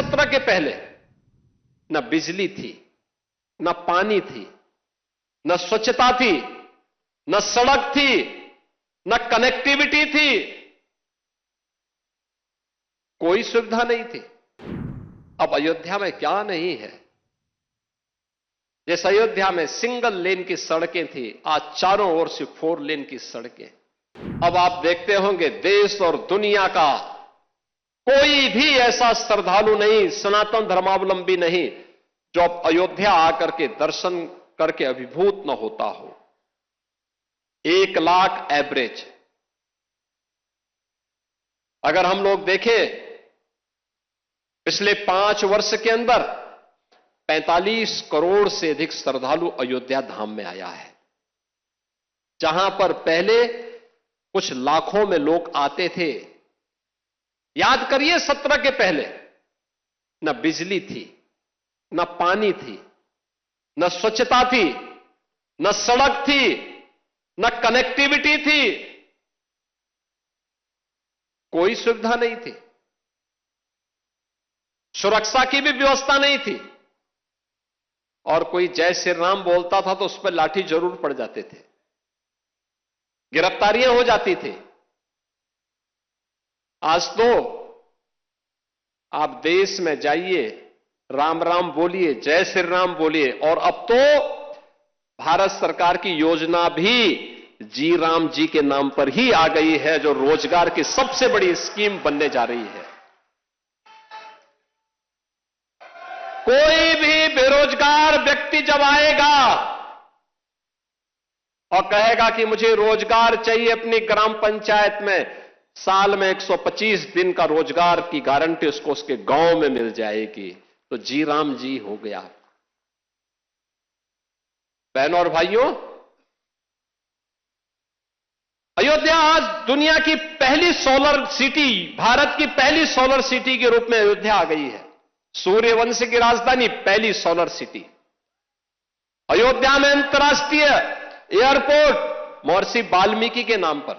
17 के पहले न बिजली थी, न पानी थी, न स्वच्छता थी, न सड़क थी, न कनेक्टिविटी थी, कोई सुविधा नहीं थी। अब अयोध्या में क्या नहीं है? जैसे अयोध्या में सिंगल लेन की सड़कें थी, आज चारों ओर से 4 लेन की सड़कें। अब आप देखते होंगे देश और दुनिया का कोई भी ऐसा श्रद्धालु नहीं, सनातन धर्मावलंबी नहीं, जो अब अयोध्या आकर के दर्शन करके अभिभूत न होता हो। 1 लाख एवरेज। अगर हम लोग देखें पिछले 5 वर्ष के अंदर 45 करोड़ से अधिक श्रद्धालु अयोध्या धाम में आया है। जहां पर पहले कुछ लाखों में लोग आते थे। याद करिए 17 के पहले न बिजली थी, न पानी थी, न स्वच्छता थी, न सड़क थी, न कनेक्टिविटी थी, कोई सुविधा नहीं थी। सुरक्षा की भी व्यवस्था नहीं थी, और कोई जय श्री राम बोलता था तो उस पर लाठी जरूर पड़ जाते थे, गिरफ्तारियां हो जाती थी। आज तो आप देश में जाइए, राम राम बोलिए, जय श्री राम बोलिए, और अब तो भारत सरकार की योजना भी जी राम जी के नाम पर ही आ गई है, जो रोजगार की सबसे बड़ी स्कीम बनने जा रही है। कोई भी बेरोजगार व्यक्ति जब आएगा और कहेगा कि मुझे रोजगार चाहिए अपनी ग्राम पंचायत में, साल में 125 दिन का रोजगार की गारंटी उसको उसके गांव में मिल जाएगी, तो जी राम जी हो गया। बहनों और भाइयों, अयोध्या आज दुनिया की पहली सोलर सिटी, भारत की पहली सोलर सिटी के रूप में अयोध्या आ गई है। सूर्यवंश की राजधानी, पहली सोलर सिटी। अयोध्या में अंतर्राष्ट्रीय एयरपोर्ट महर्षि वाल्मीकि के नाम पर।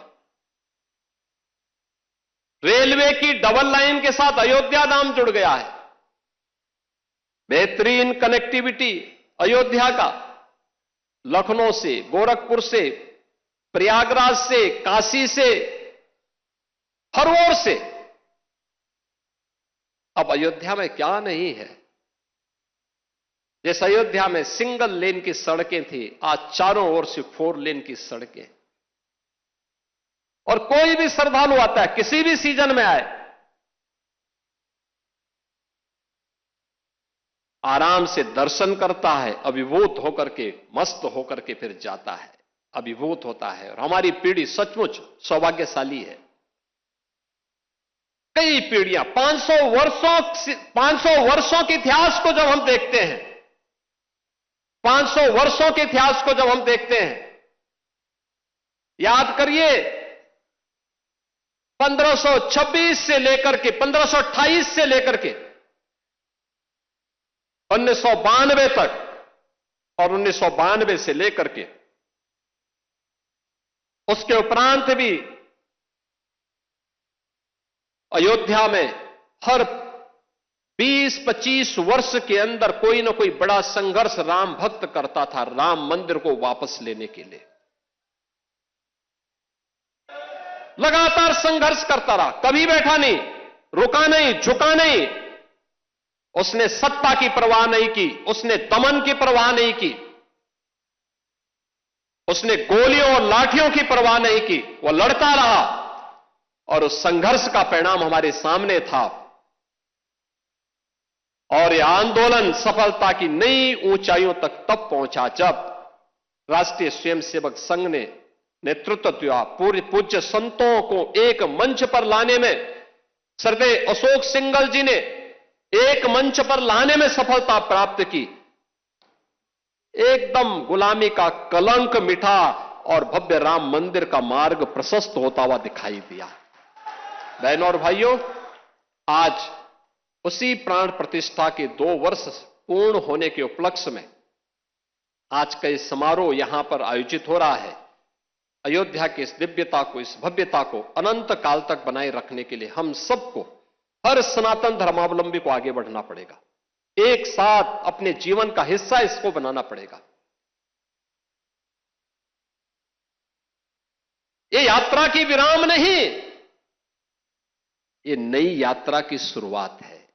रेलवे की डबल लाइन के साथ अयोध्या नाम जुड़ गया है। बेहतरीन कनेक्टिविटी अयोध्या का, लखनऊ से, गोरखपुर से, प्रयागराज से, काशी से, हर ओर से। अब अयोध्या में क्या नहीं है? जैसे अयोध्या में सिंगल लेन की सड़कें थी, आज चारों ओर से 4 लेन की सड़कें। और कोई भी श्रद्धालु आता है, किसी भी सीजन में आए, आराम से दर्शन करता है, अभिभूत होकर के, मस्त होकर के फिर जाता है, अभिभूत होता है। और हमारी पीढ़ी सचमुच सौभाग्यशाली है। कई पीढ़ियां, 500 वर्षों के इतिहास को जब हम देखते हैं, 500 वर्षों के इतिहास को जब हम देखते हैं, याद करिए 1526 से लेकर के 1528 से लेकर के 1992 तक, और 1992 से लेकर के उसके उपरांत भी अयोध्या में हर 20-25 वर्ष के अंदर कोई ना कोई बड़ा संघर्ष राम भक्त करता था, राम मंदिर को वापस लेने के लिए। लगातार संघर्ष करता रहा, कभी बैठा नहीं, रुका नहीं, झुका नहीं। उसने सत्ता की परवाह नहीं की, उसने दमन की परवाह नहीं की, उसने गोलियों और लाठियों की परवाह नहीं की। वो लड़ता रहा, और उस संघर्ष का परिणाम हमारे सामने था। और यह आंदोलन सफलता की नई ऊंचाइयों तक तब पहुंचा जब राष्ट्रीय स्वयंसेवक संघ ने नेतृत्व दिया। पूरे पूज्य संतों को एक मंच पर लाने में, श्रद्धेय अशोक सिंघल जी ने एक मंच पर लाने में सफलता प्राप्त की। एकदम गुलामी का कलंक मिटा और भव्य राम मंदिर का मार्ग प्रशस्त होता हुआ दिखाई दिया। बहनों और भाइयों, आज उसी प्राण प्रतिष्ठा के 2 वर्ष पूर्ण होने के उपलक्ष्य में आज का इस समारोह यहां पर आयोजित हो रहा है। अयोध्या की इस दिव्यता को, इस भव्यता को अनंत काल तक बनाए रखने के लिए हम सबको हर सनातन धर्मावलंबी को आगे बढ़ना पड़ेगा। एक साथ अपने जीवन का हिस्सा इसको बनाना पड़ेगा। ये यात्रा की विराम नहीं, ये नई यात्रा की शुरुआत है।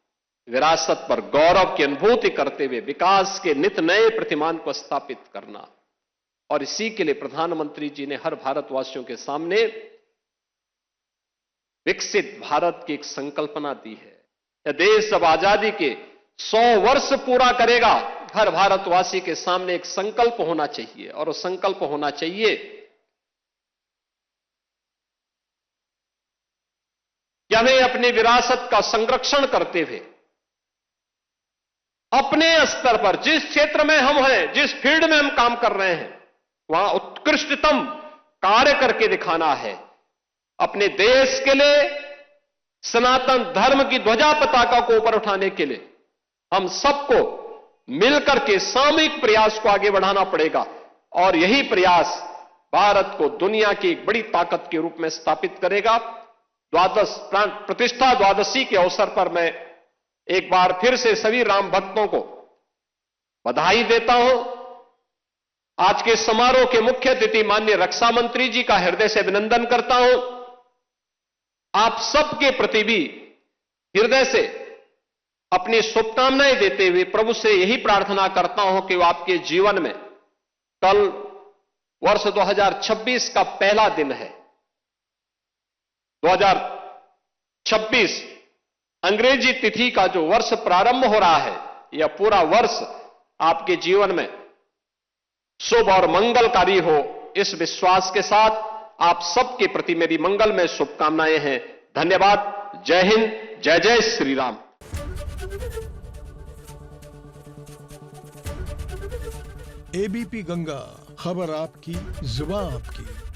विरासत पर गौरव की अनुभूति करते हुए विकास के नित नए प्रतिमान को स्थापित करना, और इसी के लिए प्रधानमंत्री जी ने हर भारतवासियों के सामने विकसित भारत की एक संकल्पना दी है। यह देश जब आजादी के 100 वर्ष पूरा करेगा, हर भारतवासी के सामने एक संकल्प होना चाहिए, और वो संकल्प होना चाहिए कि हमें अपनी विरासत का संरक्षण करते हुए अपने स्तर पर जिस क्षेत्र में हम हैं, जिस फील्ड में हम काम कर रहे हैं, वहां उत्कृष्टतम कार्य करके दिखाना है। अपने देश के लिए, सनातन धर्म की ध्वजा पताका को ऊपर उठाने के लिए हम सबको मिलकर के सामूहिक प्रयास को आगे बढ़ाना पड़ेगा, और यही प्रयास भारत को दुनिया की एक बड़ी ताकत के रूप में स्थापित करेगा। प्रतिष्ठा द्वादशी के अवसर पर मैं एक बार फिर से सभी राम भक्तों को बधाई देता हूं। आज के समारोह के मुख्य अतिथि माननीय रक्षा मंत्री जी का हृदय से अभिनंदन करता हूं। आप सबके प्रति भी हृदय से अपनी शुभकामनाएं देते हुए प्रभु से यही प्रार्थना करता हूं कि वो आपके जीवन में, कल वर्ष 2026 का पहला दिन है। 2026 अंग्रेजी तिथि का जो वर्ष प्रारंभ हो रहा है, यह पूरा वर्ष आपके जीवन में शुभ और मंगलकारी हो, इस विश्वास के साथ आप सबके प्रति मेरी मंगलमय शुभकामनाएं हैं। धन्यवाद। जय हिंद, जय जय श्री राम। एबीपी गंगा, खबर आपकी, जुबान आपकी।